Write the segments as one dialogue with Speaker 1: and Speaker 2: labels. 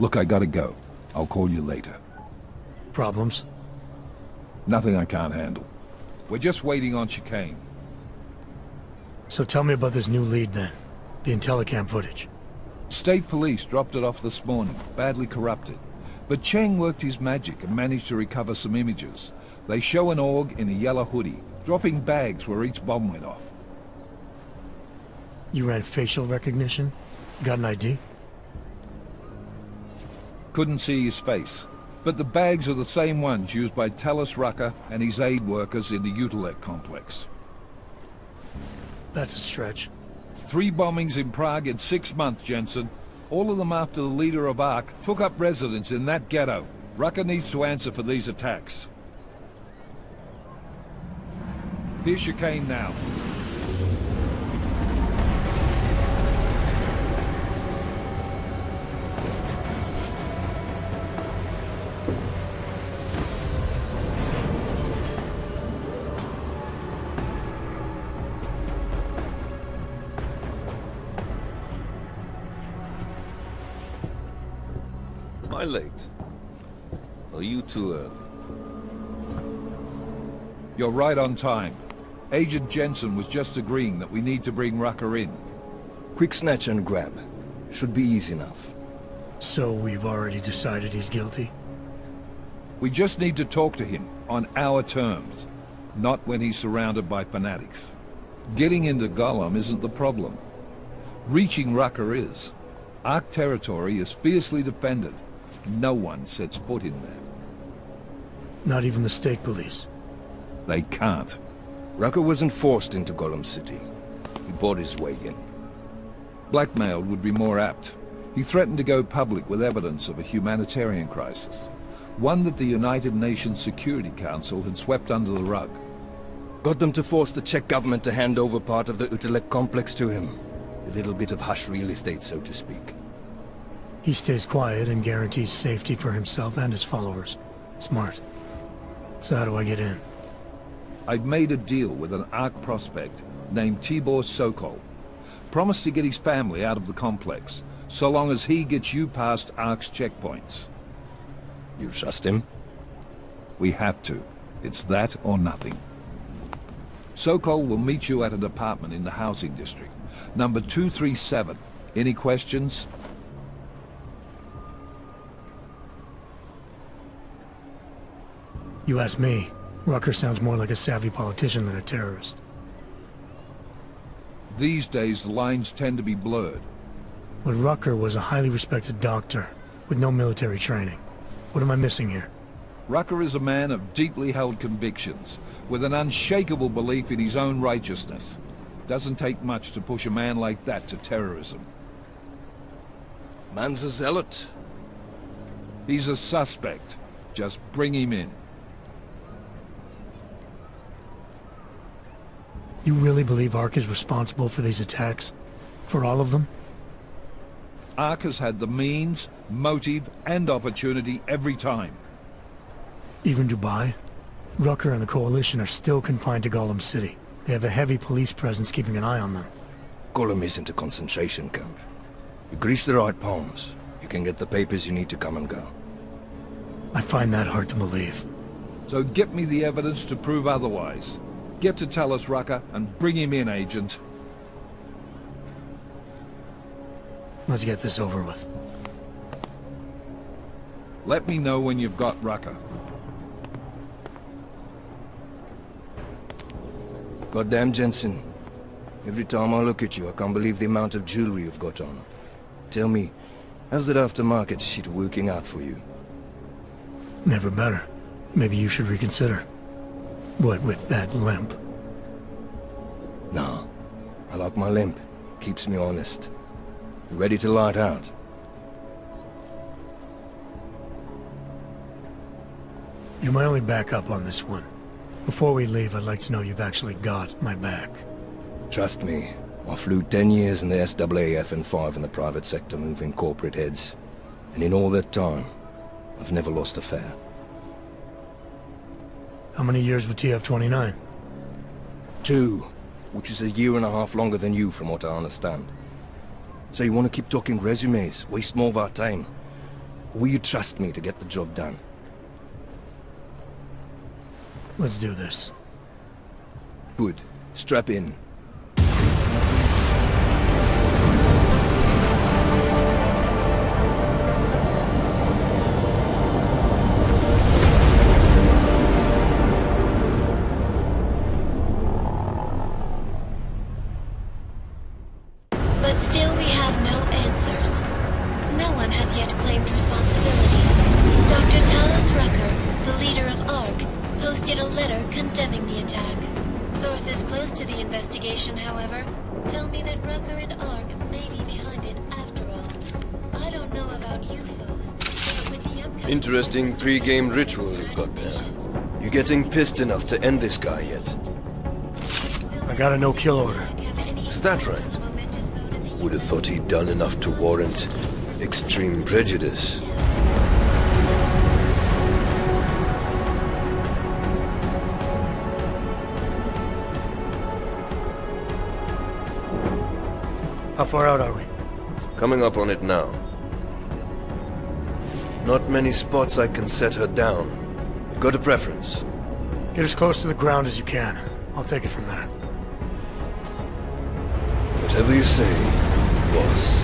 Speaker 1: Look, I gotta go. I'll call you later.
Speaker 2: Problems?
Speaker 1: Nothing I can't handle. We're just waiting on chicane.
Speaker 2: So tell me about this new lead then. The Intellicam footage.
Speaker 1: State police dropped it off this morning, badly corrupted. But Cheng worked his magic and managed to recover some images. They show an org in a yellow hoodie, dropping bags where each bomb went off.
Speaker 2: You ran facial recognition? Got an ID?
Speaker 1: Couldn't see his face. But the bags are the same ones used by Talos Rucker and his aid workers in the Utilec complex.
Speaker 2: That's a stretch.
Speaker 1: 3 bombings in Prague in 6 months, Jensen. All of them after the leader of ARC took up residence in that ghetto. Rucker needs to answer for these attacks. Here's chicane now.
Speaker 3: Am I late? Are you too early?
Speaker 1: You're right on time. Agent Jensen was just agreeing that we need to bring Rucker in.
Speaker 3: Quick snatch and grab. Should be easy enough.
Speaker 2: So we've already decided he's guilty?
Speaker 1: We just need to talk to him on our terms, not when he's surrounded by fanatics. Getting into Golem isn't the problem. Reaching Rucker is. ARC territory is fiercely defended. No one sets foot in there.
Speaker 2: Not even the state police?
Speaker 1: They can't.
Speaker 3: Rucker wasn't forced into Golem City. He bought his way in.
Speaker 1: Blackmailed would be more apt. He threatened to go public with evidence of a humanitarian crisis. One that the United Nations Security Council had swept under the rug.
Speaker 3: Got them to force the Czech government to hand over part of the Utilec complex to him. A little bit of hush real estate, so to speak.
Speaker 2: He stays quiet and guarantees safety for himself and his followers. Smart. So how do I get in?
Speaker 1: I've made a deal with an ARC prospect named Tibor Sokol. Promised to get his family out of the complex, so long as he gets you past ARC's checkpoints.
Speaker 3: You trust him?
Speaker 1: We have to. It's that or nothing. Sokol will meet you at an apartment in the housing district. Number 237. Any questions?
Speaker 2: You ask me. Rucker sounds more like a savvy politician than a terrorist.
Speaker 1: These days, the lines tend to be blurred.
Speaker 2: But Rucker was a highly respected doctor, with no military training. What am I missing here?
Speaker 1: Rucker is a man of deeply held convictions, with an unshakable belief in his own righteousness. Doesn't take much to push a man like that to terrorism.
Speaker 3: Man's a zealot.
Speaker 1: He's a suspect. Just bring him in.
Speaker 2: You really believe ARC is responsible for these attacks? For all of them?
Speaker 1: ARC has had the means, motive, and opportunity every time.
Speaker 2: Even Dubai? Rucker and the Coalition are still confined to Golem City. They have a heavy police presence keeping an eye on them.
Speaker 3: Golem isn't a concentration camp. You grease the right palms, you can get the papers you need to come and go.
Speaker 2: I find that hard to believe.
Speaker 1: So get me the evidence to prove otherwise. Get to Talos Rucker and bring him in, Agent.
Speaker 2: Let's get this over with.
Speaker 1: Let me know when you've got Rucker.
Speaker 3: Goddamn, Jensen. Every time I look at you, I can't believe the amount of jewelry you've got on. Tell me, how's that aftermarket shit working out for you?
Speaker 2: Never better. Maybe you should reconsider. What with that limp?
Speaker 3: Nah, I like my limp. Keeps me honest. You ready to light out?
Speaker 2: You're my only backup on this one. Before we leave, I'd like to know you've actually got my back.
Speaker 3: Trust me, I flew 10 years in the SAAF and 5 in the private sector moving corporate heads. And in all that time, I've never lost a fare.
Speaker 2: How many years with TF-29?
Speaker 3: 2, which is a year and a half longer than you from what I understand. So you want to keep talking resumes, waste more of our time? Will you trust me to get the job done?
Speaker 2: Let's do this.
Speaker 3: Good. Strap in.
Speaker 4: But still we have no answers. No one has yet claimed responsibility. Dr. Talos Rucker, the leader of ARC, posted a letter condemning the attack. Sources close to the investigation, however, tell me that Rucker and ARC may be behind it after all. I don't know about you folks, but with the upcoming...
Speaker 3: Interesting pre-game ritual you've got there. You getting pissed enough to end this guy yet?
Speaker 2: I got a no-kill order.
Speaker 3: Is that right? Would have thought he'd done enough to warrant extreme prejudice.
Speaker 2: How far out are we?
Speaker 3: Coming up on it now. Not many spots I can set her down. You got a preference?
Speaker 2: Get as close to the ground as you can. I'll take it from there.
Speaker 3: Whatever you say, boss.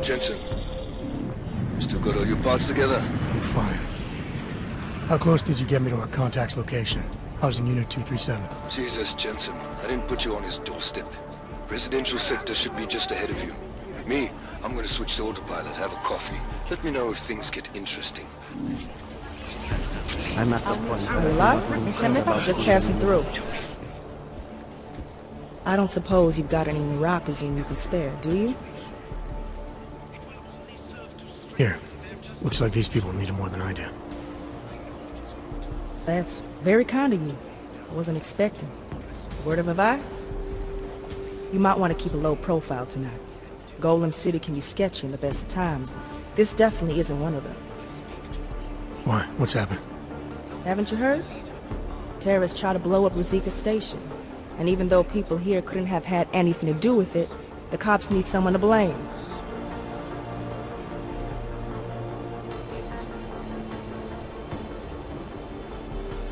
Speaker 3: Jensen, still got all your parts together?
Speaker 2: I'm fine. How close did you get me to our contact's location? I was in Unit 237.
Speaker 3: Jesus, Jensen, I didn't put you on his doorstep. Residential sector should be just ahead of you. Me, I'm gonna switch to autopilot, have a coffee. Let me know if things get interesting.
Speaker 5: I'm at the point. Just passing through. I don't suppose you've got any neuropazine you can spare, do you?
Speaker 2: Here. Looks like these people need it more than I do.
Speaker 5: That's very kind of you. I wasn't expecting. Word of advice? You might want to keep a low profile tonight. Golem City can be sketchy in the best of times. This definitely isn't one of them.
Speaker 2: Why? What's happened?
Speaker 5: Haven't you heard? Terrorists try to blow up Rosika Station. And even though people here couldn't have had anything to do with it, the cops need someone to blame.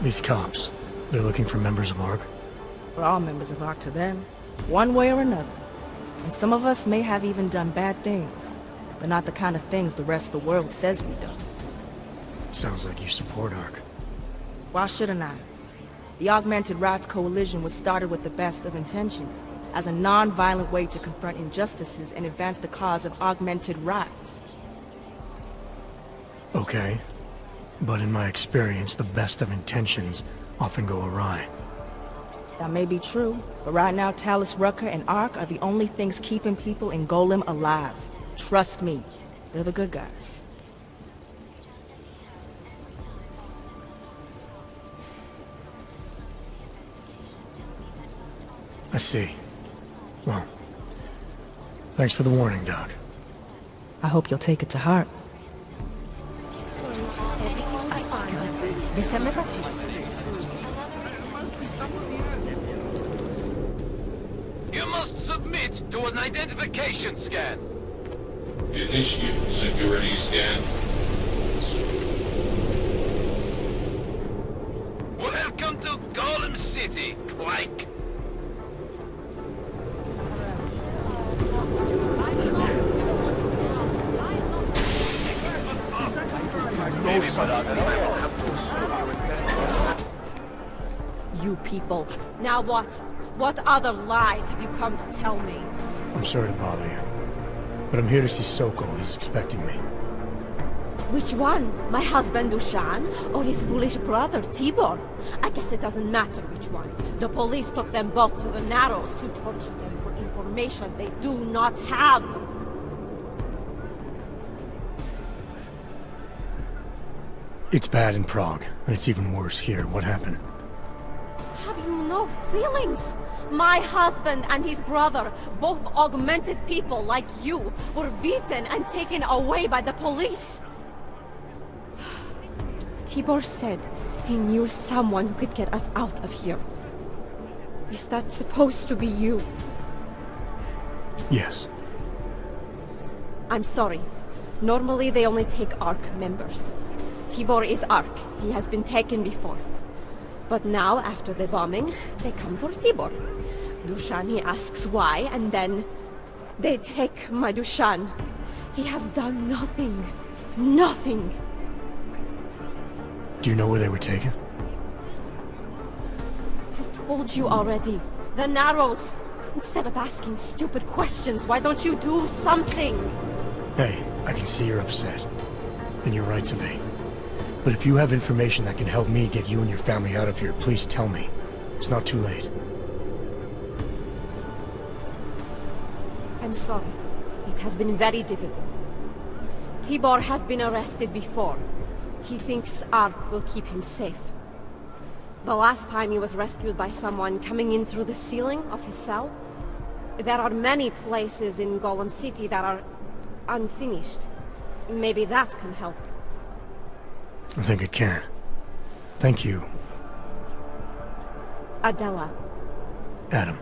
Speaker 2: These cops, they're looking for members of ARC?
Speaker 5: We're all members of ARC to them, one way or another. And some of us may have even done bad things, but not the kind of things the rest of the world says we've done.
Speaker 2: Sounds like you support ARC.
Speaker 5: Why shouldn't I? The Augmented Rights Coalition was started with the best of intentions, as a non-violent way to confront injustices and advance the cause of augmented rights.
Speaker 2: Okay. But in my experience, the best of intentions often go awry.
Speaker 5: That may be true, but right now Talos Rucker and ARC are the only things keeping people in Golem alive. Trust me, they're the good guys.
Speaker 2: I see. Well, thanks for the warning, Doc.
Speaker 5: I hope you'll take it to heart.
Speaker 6: You must submit to an identification scan.
Speaker 7: Initiate security scan.
Speaker 6: Welcome to Golem City, Clank.
Speaker 8: You people. Now what? What other lies have you come to tell me?
Speaker 2: I'm sorry to bother you, but I'm here to see Sokol. He's expecting me.
Speaker 8: Which one? My husband Dushan, or his foolish brother Tibor? I guess it doesn't matter which one. The police took them both to the Narrows to torture them for information they do not have.
Speaker 2: It's bad in Prague, and it's even worse here. What happened?
Speaker 8: Have you no feelings? My husband and his brother, both augmented people like you, were beaten and taken away by the police. Tibor said he knew someone who could get us out of here. Is that supposed to be you?
Speaker 2: Yes.
Speaker 8: I'm sorry. Normally they only take ARC members. Tibor is ARC. He has been taken before. But now, after the bombing, they come for Tibor. Dushan, he asks why, and then they take my Dushan. He has done nothing. Nothing.
Speaker 2: Do you know where they were taken?
Speaker 8: I told you already. The Narrows. Instead of asking stupid questions, why don't you do something?
Speaker 2: Hey, I can see you're upset. And you're right to be. But if you have information that can help me get you and your family out of here, please tell me. It's not too late.
Speaker 8: I'm sorry. It has been very difficult. Tibor has been arrested before. He thinks ARC will keep him safe. The last time he was rescued by someone coming in through the ceiling of his cell. There are many places in Golem City that are unfinished. Maybe that can help.
Speaker 2: I think it can. Thank you,
Speaker 8: Adela.
Speaker 2: Adam.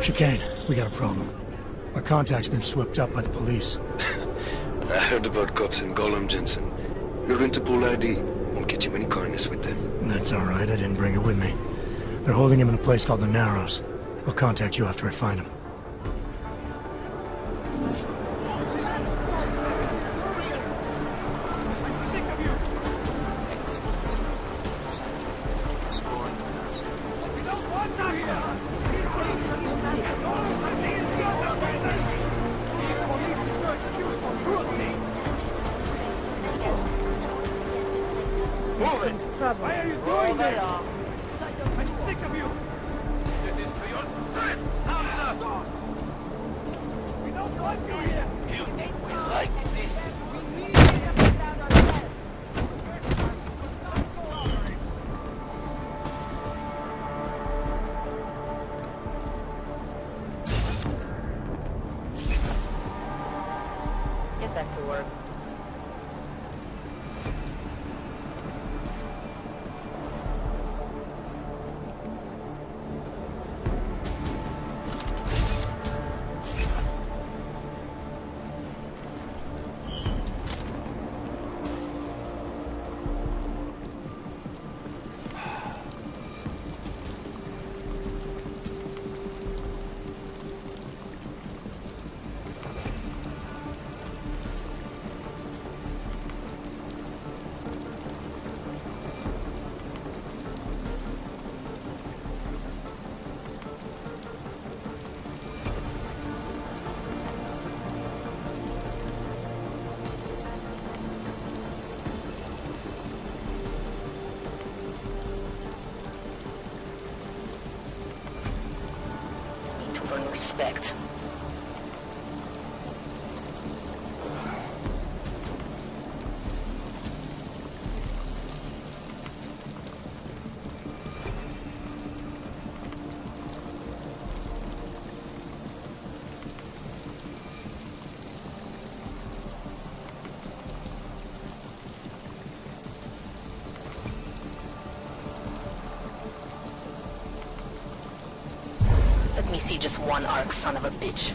Speaker 2: Chicane, we got a problem. Our contact's been swept up by the police.
Speaker 3: I heard about cops in Golem, Jensen. Your Interpol ID won't get you any kindness with them.
Speaker 2: That's all right, I didn't bring it with me. They're holding him in a place called the Narrows. I'll contact you after I find him.
Speaker 6: Why are you doing this? I'm sick of you! Did this to your friend! Hamza! We don't want you here! You think we like this?
Speaker 5: Get back to work.
Speaker 9: Respect. Let me see just one ARC, son of a bitch.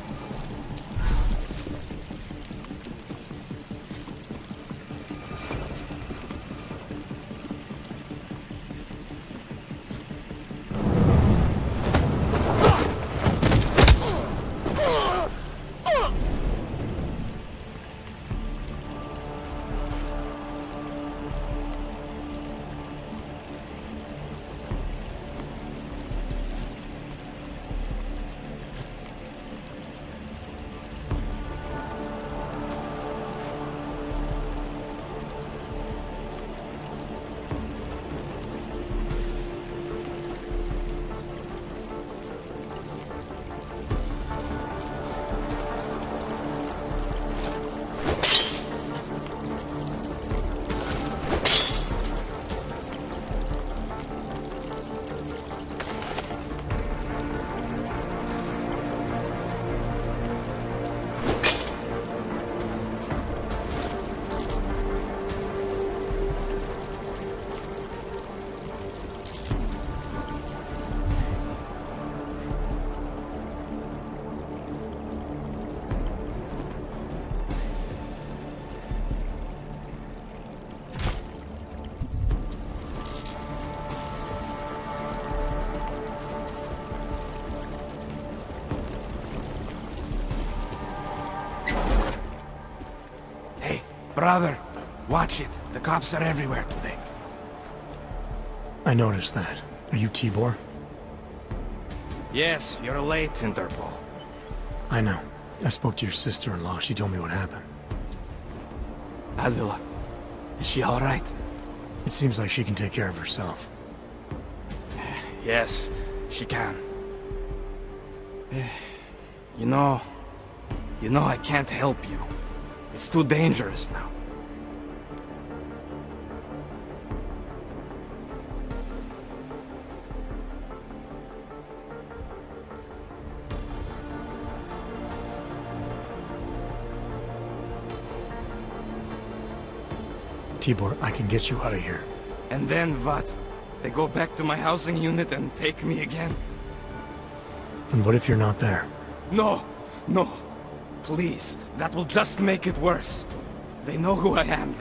Speaker 6: Brother, watch it. The cops are everywhere today.
Speaker 2: I noticed that. Are you Tibor?
Speaker 6: Yes, you're late, Interpol.
Speaker 2: I know. I spoke to your sister-in-law. She told me what happened.
Speaker 6: Adela, is she all right?
Speaker 2: It seems like she can take care of herself.
Speaker 6: Yes, she can. You know, I can't help you. It's too dangerous now.
Speaker 2: Tibor, I can get you out of here.
Speaker 6: And then what? They go back to my housing unit and take me again?
Speaker 2: And what if you're not there?
Speaker 6: No, no. Please, that will just make it worse. They know who I am.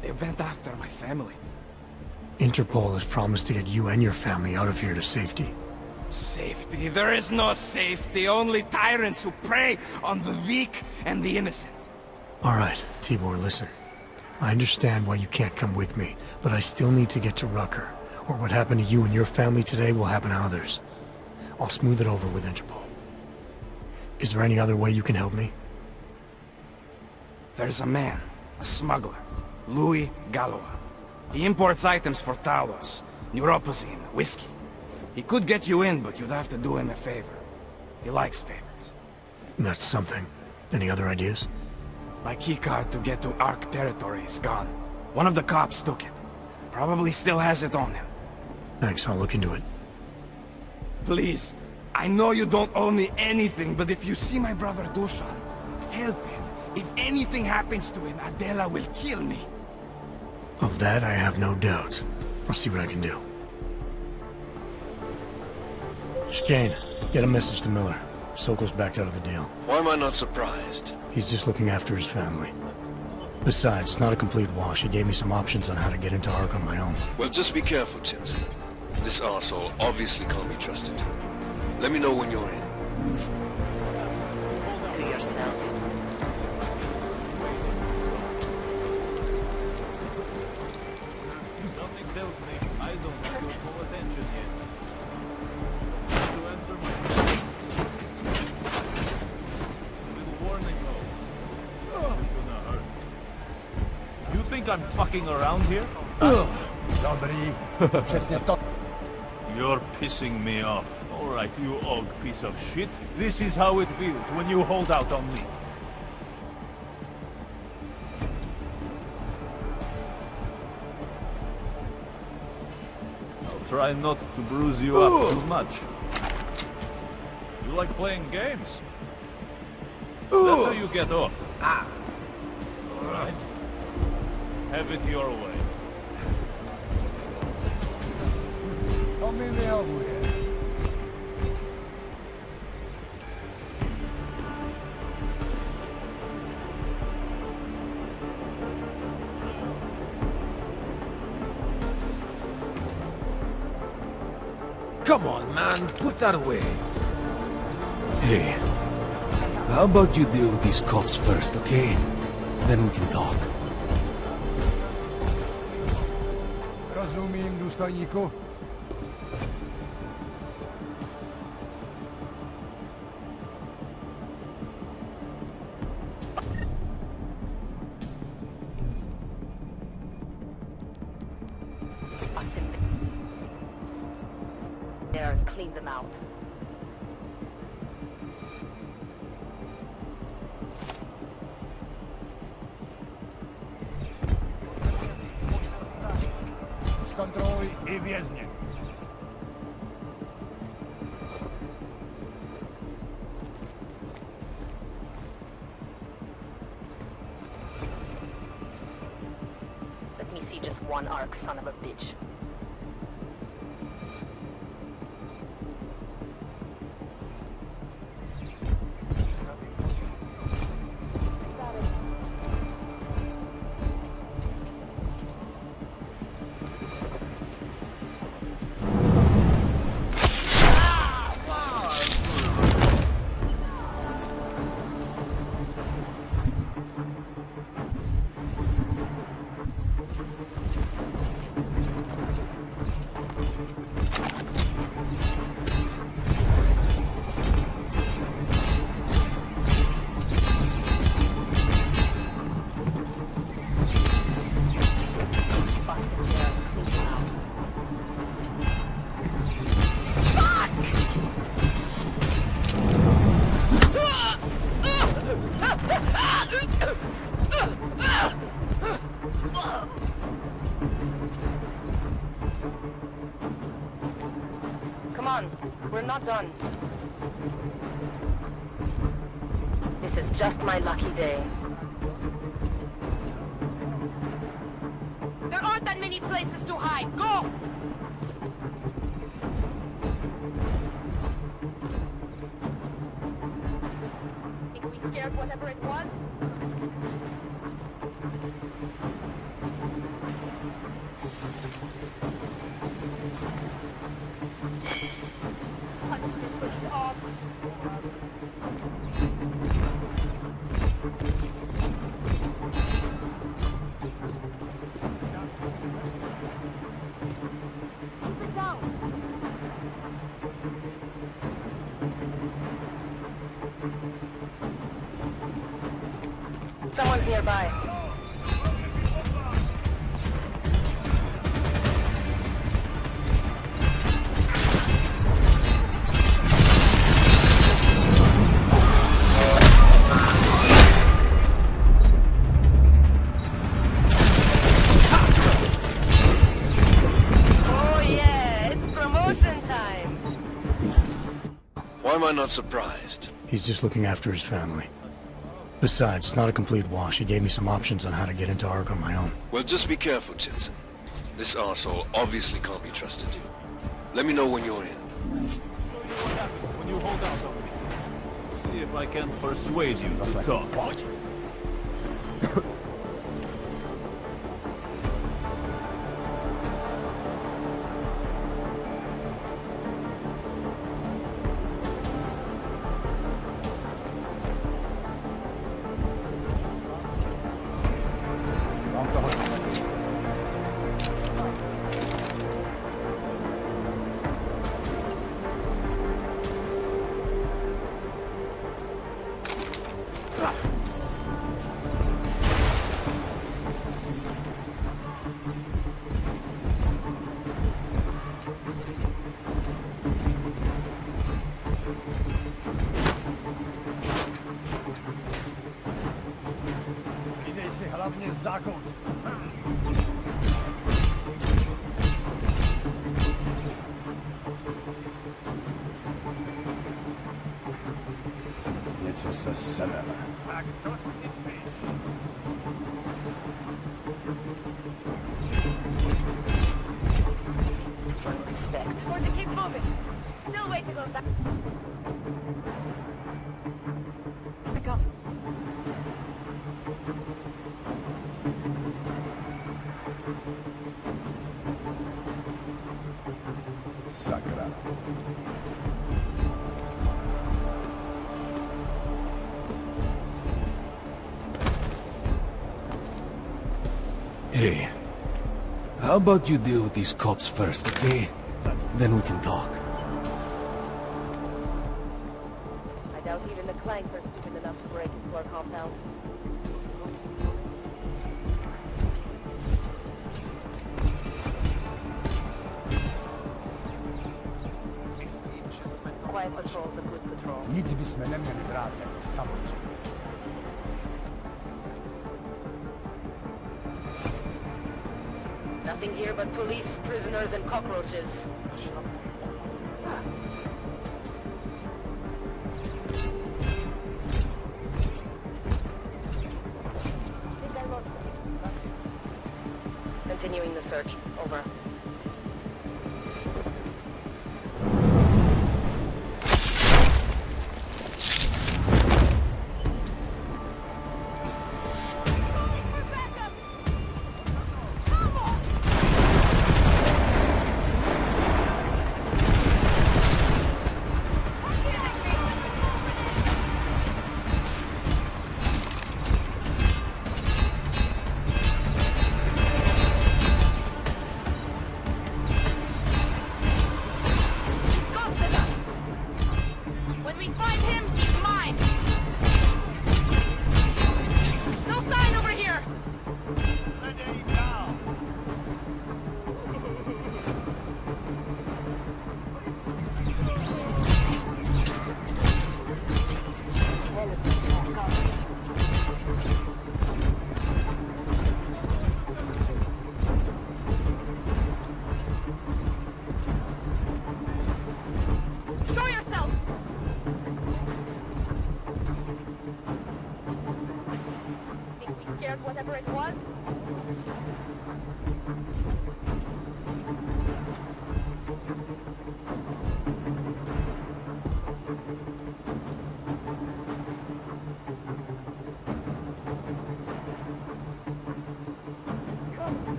Speaker 6: They went after my family.
Speaker 2: Interpol has promised to get you and your family out of here to safety.
Speaker 6: Safety? There is no safety. Only tyrants who prey on the weak and the innocent.
Speaker 2: All right, Tibor, listen. I understand why you can't come with me, but I still need to get to Rucker, or what happened to you and your family today will happen to others. I'll smooth it over with Interpol. Is there any other way you can help me?
Speaker 6: There's a man, a smuggler, Louis Galois. He imports items for Talos, neuropozyne, whiskey. He could get you in, but you'd have to do him a favor. He likes favors.
Speaker 2: That's something. Any other ideas?
Speaker 6: My keycard to get to Ark territory is gone. One of the cops took it. Probably still has it on him.
Speaker 2: Thanks, I'll look into it.
Speaker 6: Please, I know you don't owe me anything, but if you see my brother Dusan, help him. If anything happens to him, Adela will kill me.
Speaker 2: Of that, I have no doubt. I'll see what I can do. Chicane, get a message to Miller. Sokol's backed out of the deal.
Speaker 3: Why am I not surprised?
Speaker 2: He's just looking after his family. Besides, it's not a complete wash. He gave me some options on how to get into Ark on my own.
Speaker 3: Well, just be careful, Jensen. This arsehole obviously can't be trusted. Let me know when you're in.
Speaker 9: To yourself.
Speaker 1: Something tells me I don't have your full attention yet. To answer my little warning though. It's gonna hurt. You think I'm fucking around here? You're pissing me off. Alright, you og piece of shit. This is how it feels when you hold out on me. I'll try not to bruise you up too much. You like playing games? That's how you get off. Alright. Have it your way.
Speaker 10: Come on, man. Put that away. Hey. How about you deal with these cops first, okay? Then we can talk.
Speaker 11: Rozumím, důstojníku.
Speaker 9: There, clean them out.
Speaker 11: Zkontroluj i vězně.
Speaker 9: Let me see just one arc, son of a bitch. Come on, we're not done. This is just my lucky day.
Speaker 8: There aren't that many places to hide. Go! Think we scared whatever it was?
Speaker 9: Someone's nearby.
Speaker 8: Oh yeah, it's promotion time.
Speaker 3: Why am I not surprised?
Speaker 2: He's just looking after his family. Besides, it's not a complete wash. He gave me some options on how to get into Ark on my own.
Speaker 3: Well, just be careful, Jensen. This arsehole obviously can't be trusted you. Let me know when you're in.
Speaker 10: When you hold out on me. See if I can persuade you to talk. What?
Speaker 11: Dej si hlavně zákon. Něco se severe. Tak to si
Speaker 9: Respect.
Speaker 8: Or to keep moving. Still wait to go back. Go.
Speaker 11: sakra.
Speaker 10: Hey, how about you deal with these cops first, okay? Then we can talk.
Speaker 9: I doubt even the Clanks are stupid enough to break into our compound. Quiet patrol's a good patrol.
Speaker 11: Nic bychom neměli brát jako samozřejmě.
Speaker 9: Nothing here but police, prisoners, and cockroaches. Continuing the search. Over.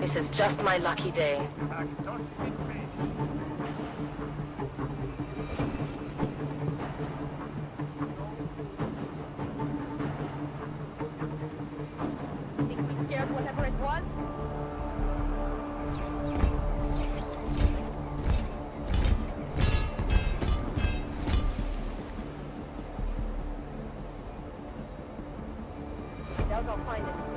Speaker 9: This is just my lucky day. Think we scared whatever it was? Doubt I'll find anything.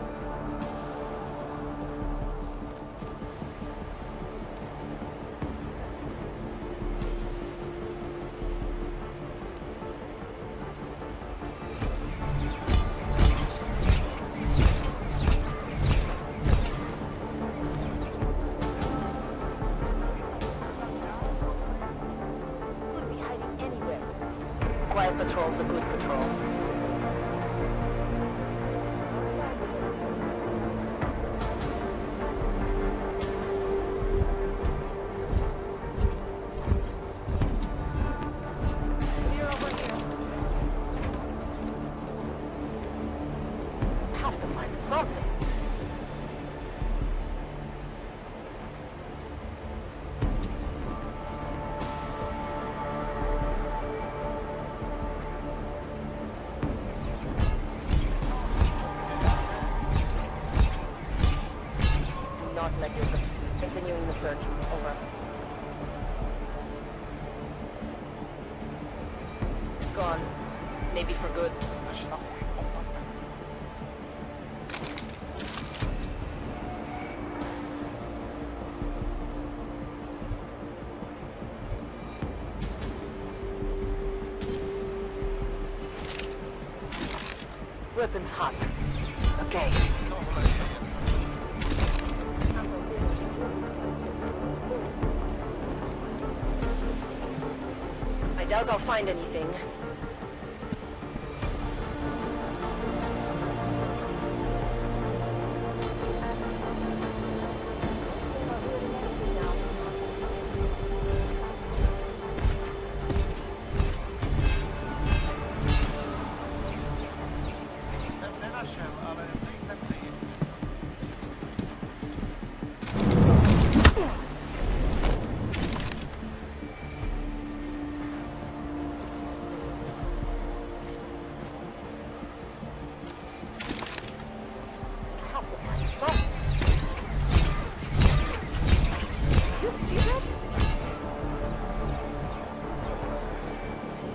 Speaker 9: Could be hiding anywhere. Quiet patrol's a good patrol. Clear over here. Have to find something. Do not let your... Continuing the search. Over. It's gone. Maybe for good. Weapons hot. Okay. I doubt I'll find anything.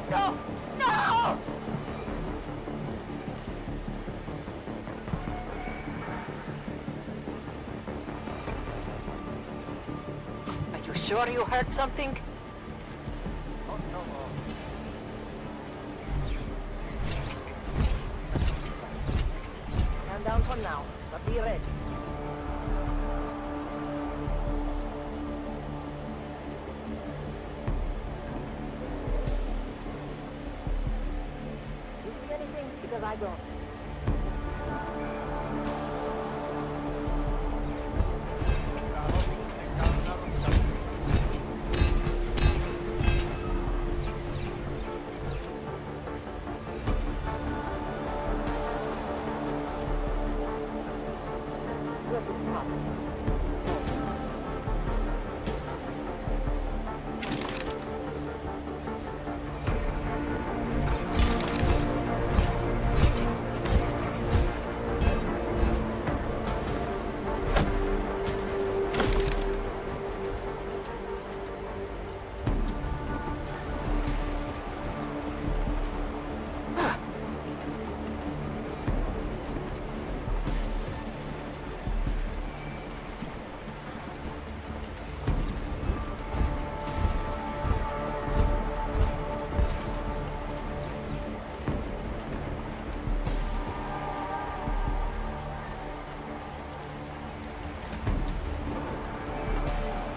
Speaker 9: No! No! Are you sure you heard something? Stand down for now, but be ready. You see anything? Because I don't.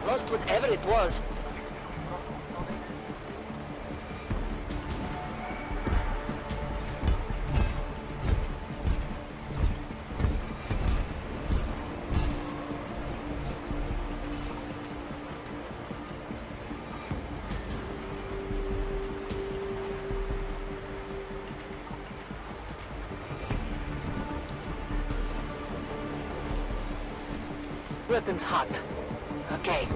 Speaker 9: Lost whatever it was. Weapons hot. Okay.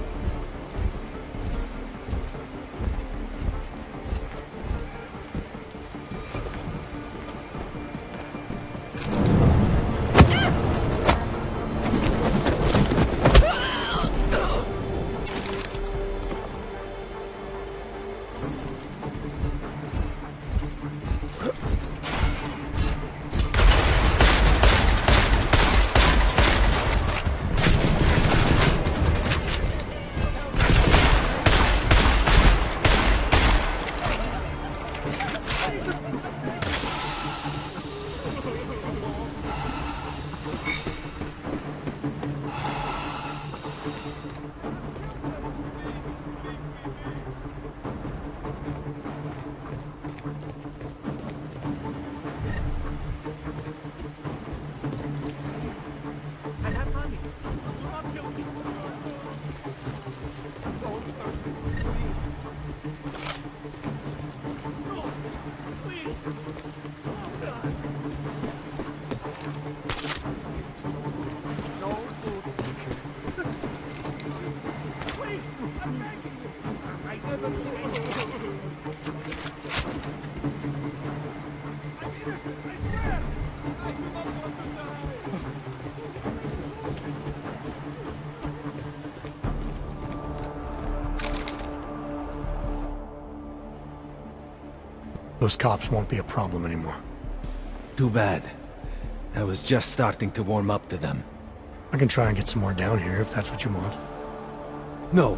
Speaker 2: Those cops won't be a problem anymore.
Speaker 10: Too bad. I was just starting to warm up to them.
Speaker 2: I can try and get some more down here if that's what you want.
Speaker 10: No.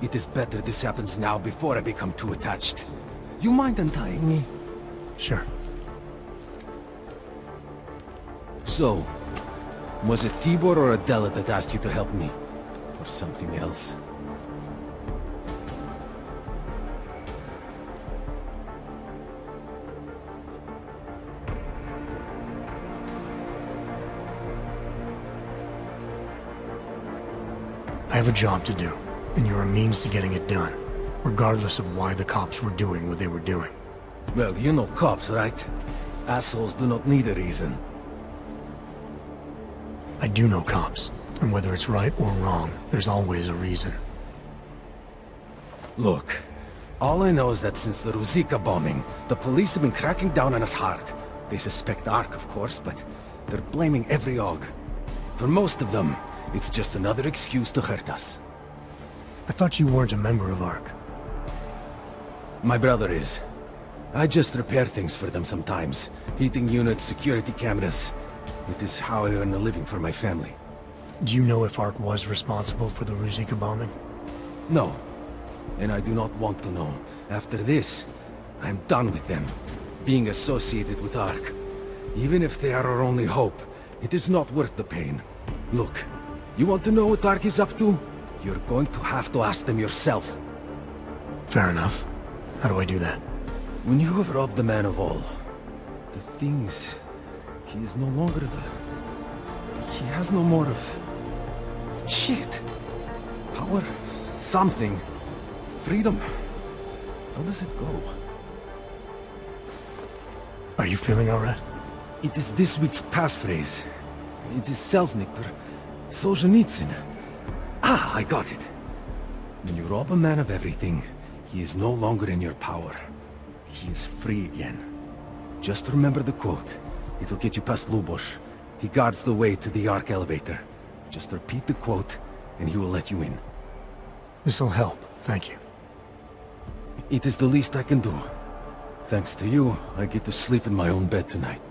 Speaker 10: It is better this happens now before I become too attached. You mind untying me?
Speaker 2: Sure.
Speaker 10: So, was it Tibor or Adela that asked you to help me? Or something else?
Speaker 2: I have a job to do, and you're a means to getting it done, regardless of why the cops were doing what they were doing.
Speaker 10: Well, you know cops, right? Assholes do not need a reason.
Speaker 2: I do know cops, and whether it's right or wrong, there's always a reason.
Speaker 10: Look, all I know is that since the Ruzicka bombing, the police have been cracking down on us hard. They suspect Ark, of course, but they're blaming every AUG. For most of them, it's just another excuse to hurt us.
Speaker 2: I thought you weren't a member of ARC.
Speaker 10: My brother is. I just repair things for them sometimes. Heating units, security cameras. It is how I earn a living for my family.
Speaker 2: Do you know if ARC was responsible for the Ruzicka bombing?
Speaker 10: No. And I do not want to know. After this, I'm done with them. Being associated with ARC. Even if they are our only hope, it is not worth the pain. Look, you want to know what ARC is up to? You're going to have to ask them yourself.
Speaker 2: Fair enough. How do I do that?
Speaker 10: When you have robbed the man of all, the things... He is no longer the... He has no more of... Shit! Power... Something... Freedom... How does it go?
Speaker 2: Are you feeling alright?
Speaker 10: It is this week's passphrase. It is Selznick or Solzhenitsyn. Ah, I got it. When you rob a man of everything, he is no longer in your power. He is free again. Just remember the quote. It'll get you past Lubosh. He guards the way to the Ark elevator. Just repeat the quote, and he will let you in.
Speaker 2: This'll help, thank you.
Speaker 10: It is the least I can do. Thanks to you, I get to sleep in my own bed tonight.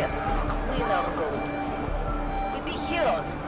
Speaker 9: quit and just clean out Golem City. We'd be heroes.